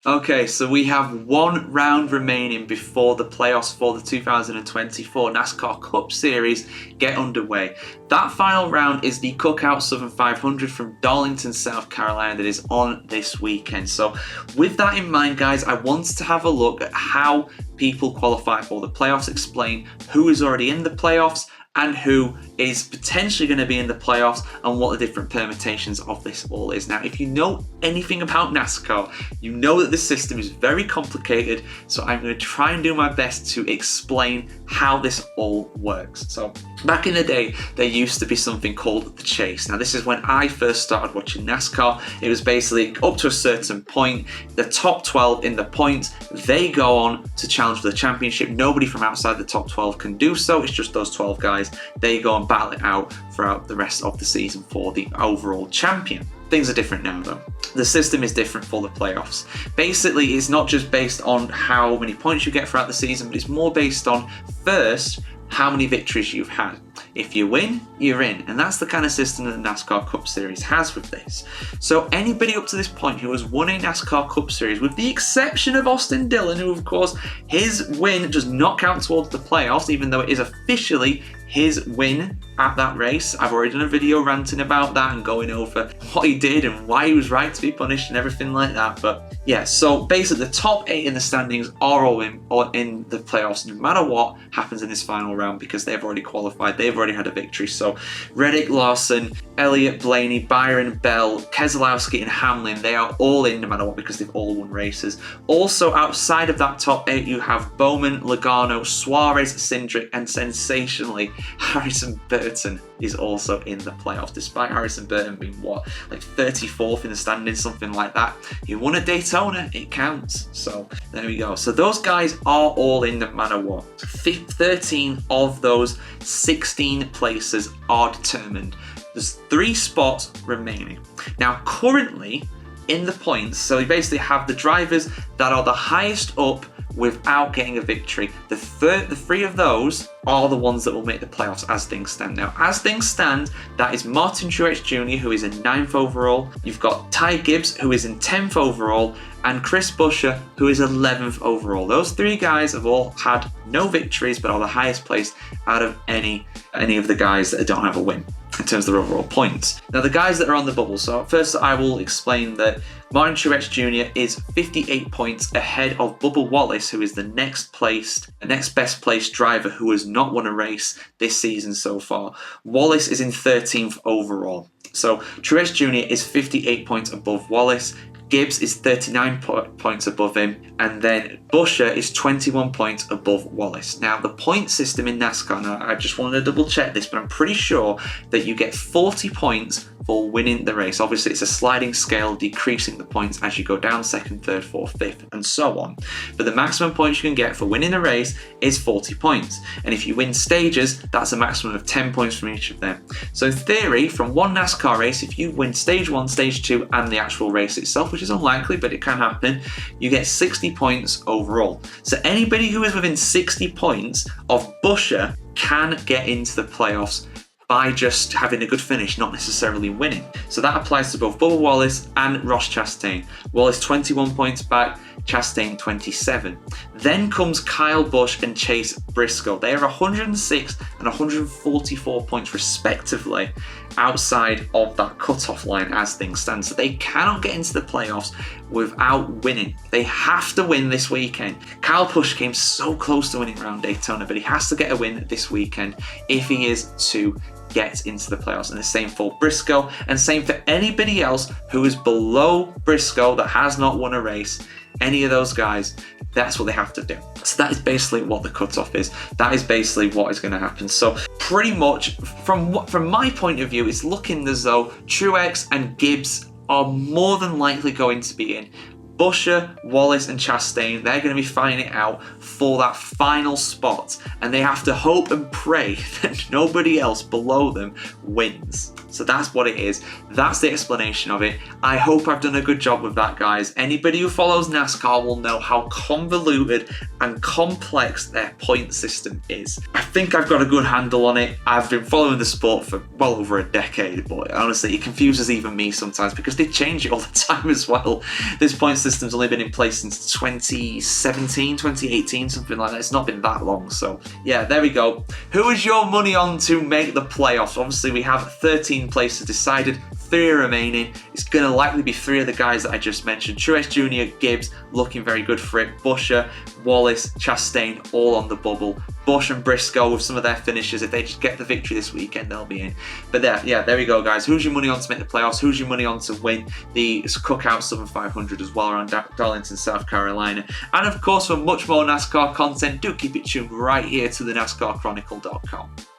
Okay, so we have one round remaining before the playoffs for the 2024 NASCAR Cup Series get underway. That final round is the Cookout Southern 500 from Darlington, South Carolina, that is on this weekend. So with that in mind, guys, I wanted to have a look at how people qualify for the playoffs, explain who is already in the playoffs and who is potentially going to be in the playoffs and what the different permutations of this all is. Now, if you know anything about NASCAR, you know that this system is very complicated, so I'm going to try and do my best to explain how this all works. So back in the day, there used to be something called the chase. Now, this is when I first started watching NASCAR. It was basically up to a certain point, the top 12 in the points, they go on to challenge for the championship. Nobody from outside the top 12 can do so. It's just those 12 guys. They go and battle it out throughout the rest of the season for the overall champion. Things are different now though. The system is different for the playoffs. Basically, it's not just based on how many points you get throughout the season, but it's more based on, first, how many victories you've had. If you win, you're in. And that's the kind of system that the NASCAR Cup Series has with this. So anybody up to this point who has won a NASCAR Cup Series, with the exception of Austin Dillon, who of course his win does not count towards the playoffs, even though it is officially his win at that race. I've already done a video ranting about that and going over what he did and why he was right to be punished and everything like that. But yeah, so basically the top 8 in the standings are all in the playoffs, no matter what happens in this final round, because they've already qualified, they've already had a victory. So Reddick, Larson, Elliott, Blaney, Byron, Bell, Keselowski and Hamlin, they are all in no matter what because they've all won races. Also outside of that top 8, you have Bowman, Logano, Suarez, Cindric and sensationally Harrison Burton is also in the playoffs, despite Harrison Burton being like 34th in the standings, something like that. He won a Daytona, it counts. So there we go. So those guys are all in no matter what. 13 of those 16 places are determined. There's 3 spots remaining. Now currently in the points, so you basically have the drivers that are the highest up without getting a victory. The 3 of those are the ones that will make the playoffs as things stand now. As things stand, that is Martin Truex Jr., who is in 9th overall. You've got Ty Gibbs, who is in 10th overall, and Chris Buescher, who is 11th overall. Those 3 guys have all had no victories, but are the highest placed out of any of the guys that don't have a win in terms of their overall points. Now the guys that are on the bubble, so first I will explain that Martin Truex Jr. is 58 points ahead of Bubba Wallace, who is the next best placed driver who has not won a race this season so far. Wallace is in 13th overall. So Truex Jr. is 58 points above Wallace. Gibbs is 39 points above him, and then Buescher is 21 points above Wallace. Now, the point system in NASCAR, now I just wanted to double check this, but I'm pretty sure that you get 40 points for winning the race. Obviously, it's a sliding scale, decreasing the points as you go down 2nd, 3rd, 4th, 5th, and so on. But the maximum points you can get for winning a race is 40 points. And if you win stages, that's a maximum of 10 points from each of them. So in theory, from one NASCAR race, if you win stage 1, stage 2, and the actual race itself, which is unlikely, but it can happen, you get 60 points overall. So anybody who is within 60 points of Buescher can get into the playoffs by just having a good finish, not necessarily winning. So that applies to both Bubba Wallace and Ross Chastain. Wallace 21 points back, Chastain 27. Then comes Kyle Busch and Chase Briscoe. They are 106 and 144 points respectively outside of that cutoff line as things stand. So they cannot get into the playoffs without winning. They have to win this weekend. Kyle Busch came so close to winning around Daytona, but he has to get a win this weekend if he is to get into the playoffs. And the same for Briscoe, and same for anybody else who is below Briscoe that has not won a race. Any of those guys, that's what they have to do. So that is basically what the cutoff is. That is basically what is going to happen. So pretty much from my point of view, it's looking as though Truex and Gibbs are more than likely going to be in. Buescher, Wallace and Chastain, they're going to be fighting it out for that final spot, and they have to hope and pray that nobody else below them wins. So that's what it is. That's the explanation of it. I hope I've done a good job with that, guys. Anybody who follows NASCAR will know how convoluted and complex their point system is. I think I've got a good handle on it. I've been following the sport for well over a decade, but honestly, it confuses even me sometimes because they change it all the time as well. This point system's only been in place since 2017, 2018, something like that. It's not been that long. So yeah, there we go. Who is your money on to make the playoffs? Obviously, we have 13 places decided, 3 remaining. It's going to likely be 3 of the guys that I just mentioned. Truex Jr., Gibbs, looking very good for it. Buescher, Wallace, Chastain, all on the bubble. Busch and Briscoe with some of their finishes. If they just get the victory this weekend, they'll be in. But there we go, guys. Who's your money on to make the playoffs? Who's your money on to win the Cookout Southern 500 as well around Darlington, South Carolina? And of course, for much more NASCAR content, do keep it tuned right here to the NASCARchronicle.com.